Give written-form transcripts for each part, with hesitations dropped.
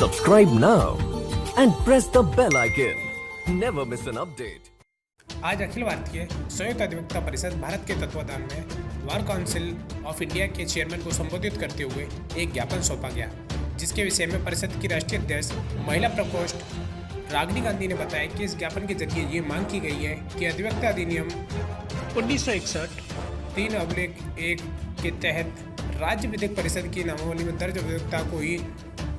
Subscribe now and press the bell icon. Never miss an update. आज अखिल भारतीय संयुक्त अधिवक्ता परिषद भारत के तत्वाधान में बार काउंसिल ऑफ इंडिया के चेयरमैन को संबोधित करते हुए एक ज्ञापन सौंपा गया, जिसके विषय में परिषद की राष्ट्रीय अध्यक्ष महिला प्रकोष्ठ रागिनी गांधी ने बताया कि इस ज्ञापन के जरिए ये मांग की गई है कि अधिवक्ता अधिनियम 1961 3/1 के तहत राज्य विधिक परिषद की नामावली में दर्ज अधिवक्ता को ही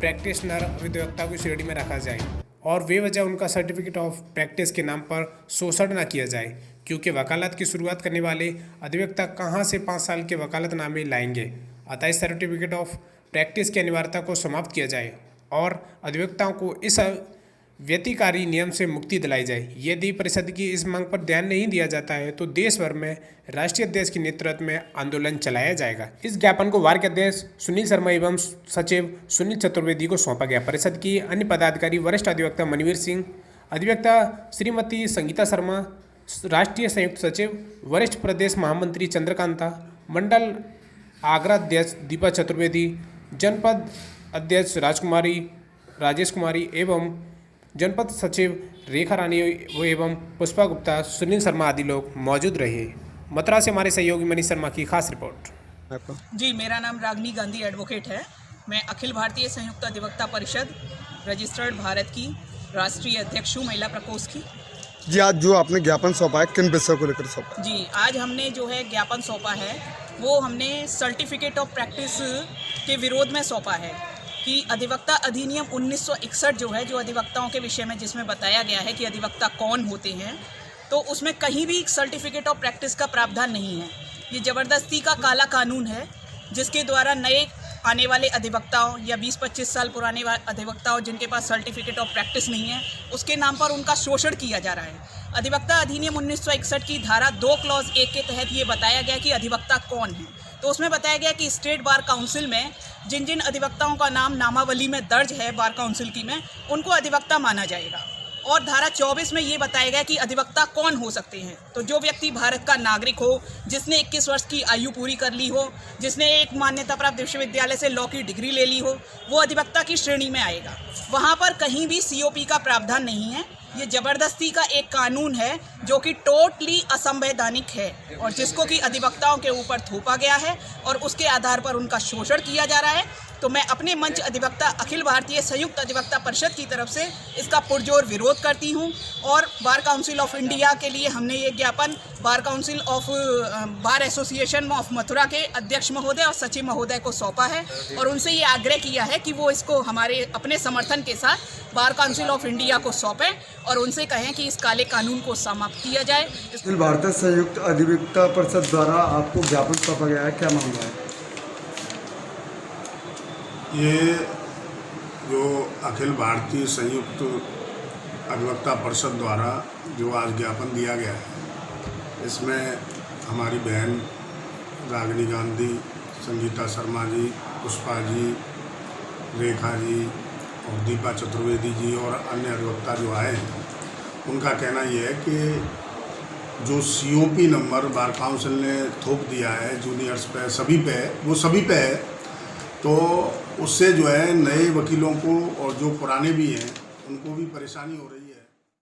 प्रैक्टिशनर अधिवक्ता की श्रेणी में रखा जाए और बेवजह उनका सर्टिफिकेट ऑफ प्रैक्टिस के नाम पर शोषण न किया जाए, क्योंकि वकालत की शुरुआत करने वाले अधिवक्ता कहां से 5 साल के वकालतनामे लाएंगे। अतः इस सर्टिफिकेट ऑफ प्रैक्टिस की अनिवार्यता को समाप्त किया जाए और अधिवक्ताओं को इस व्यतिकारी नियम से मुक्ति दिलाई जाए। यदि परिषद की इस मांग पर ध्यान नहीं दिया जाता है तो देश भर में राष्ट्रीय अध्यक्ष के नेतृत्व में आंदोलन चलाया जाएगा। इस ज्ञापन को वार के अध्यक्ष सुनील शर्मा एवं सचिव सुनील चतुर्वेदी को सौंपा गया। परिषद की अन्य पदाधिकारी वरिष्ठ अधिवक्ता मनवीर सिंह, अधिवक्ता श्रीमती संगीता शर्मा, राष्ट्रीय संयुक्त सचिव वरिष्ठ प्रदेश महामंत्री चंद्रकांता, मंडल आगरा अध्यक्ष दीपा चतुर्वेदी, जनपद अध्यक्ष राजेश कुमारी एवं जनपद सचिव रेखा रानी एवं पुष्पा गुप्ता, सुनील शर्मा आदि लोग मौजूद रहे। मथुरा से हमारे सहयोगी मनीष शर्मा की खास रिपोर्ट। जी, मेरा नाम रागिनी गांधी एडवोकेट है। मैं अखिल भारतीय संयुक्त अधिवक्ता परिषद रजिस्टर्ड भारत की राष्ट्रीय अध्यक्ष हूँ, महिला प्रकोष्ठ की। जी, आज जो आपने ज्ञापन सौंपा है किन विषयों को लेकर सौंपा? जी, आज हमने जो है ज्ञापन सौंपा है वो हमने सर्टिफिकेट ऑफ प्रैक्टिस के विरोध में सौंपा है कि अधिवक्ता अधिनियम 1961 जो है, जो अधिवक्ताओं के विषय में जिसमें बताया गया है कि अधिवक्ता कौन होते हैं, तो उसमें कहीं भी सर्टिफिकेट ऑफ प्रैक्टिस का प्रावधान नहीं है। ये ज़बरदस्ती का काला कानून है, जिसके द्वारा नए आने वाले अधिवक्ताओं या 20-25 साल पुराने अधिवक्ताओं जिनके पास सर्टिफिकेट ऑफ प्रैक्टिस नहीं है, उसके नाम पर उनका शोषण किया जा रहा है। अधिवक्ता अधिनियम 1961 की धारा 2 क्लॉज 1 के तहत ये बताया गया कि अधिवक्ता कौन है। तो उसमें बताया गया कि स्टेट बार काउंसिल में जिन जिन अधिवक्ताओं का नाम नामावली में दर्ज है बार काउंसिल की में, उनको अधिवक्ता माना जाएगा। और धारा 24 में ये बताया गया कि अधिवक्ता कौन हो सकते हैं। तो जो व्यक्ति भारत का नागरिक हो, जिसने 21 वर्ष की आयु पूरी कर ली हो, जिसने एक मान्यता प्राप्त विश्वविद्यालय से लॉ की डिग्री ले ली हो, वो अधिवक्ता की श्रेणी में आएगा। वहाँ पर कहीं भी COP का प्रावधान नहीं है। ये ज़बरदस्ती का एक कानून है जो कि टोटली असंवैधानिक है और जिसको कि अधिवक्ताओं के ऊपर थोपा गया है और उसके आधार पर उनका शोषण किया जा रहा है। तो मैं अपने मंच अधिवक्ता अखिल भारतीय संयुक्त अधिवक्ता परिषद की तरफ से इसका पुरजोर विरोध करती हूं और बार काउंसिल ऑफ इंडिया के लिए हमने ये ज्ञापन bar council of bar association of Mathura के अध्यक्ष महोदय और सचिव महोदय को सौंपा है और उनसे ये आग्रह किया है कि वो इसको हमारे अपने समर्थन के साथ बार काउंसिल ऑफ इंडिया को सौंपें और उनसे कहें कि इस काले कानून को समाप्त किया जाए। अखिल भारतीय संयुक्त अधिवक्ता परिषद द्वारा आपको ज्ञापन सौंपा गया है, क्या मामला है? ये जो अखिल भारतीय संयुक्त अधिवक्ता परिषद द्वारा जो आज ज्ञापन दिया गया है, इसमें हमारी बहन रागिनी गांधी, संगीता शर्मा जी, पुष्पा जी, रेखा जी और दीपा चतुर्वेदी जी और अन्य अधिवक्ता जो आए हैं, उनका कहना यह है कि जो COP नंबर बार काउंसिल ने थोप दिया है जूनियर्स पे, सभी पे, वो सभी पे है। तो उससे जो है नए वकीलों को और जो पुराने भी हैं उनको भी परेशानी हो रही है।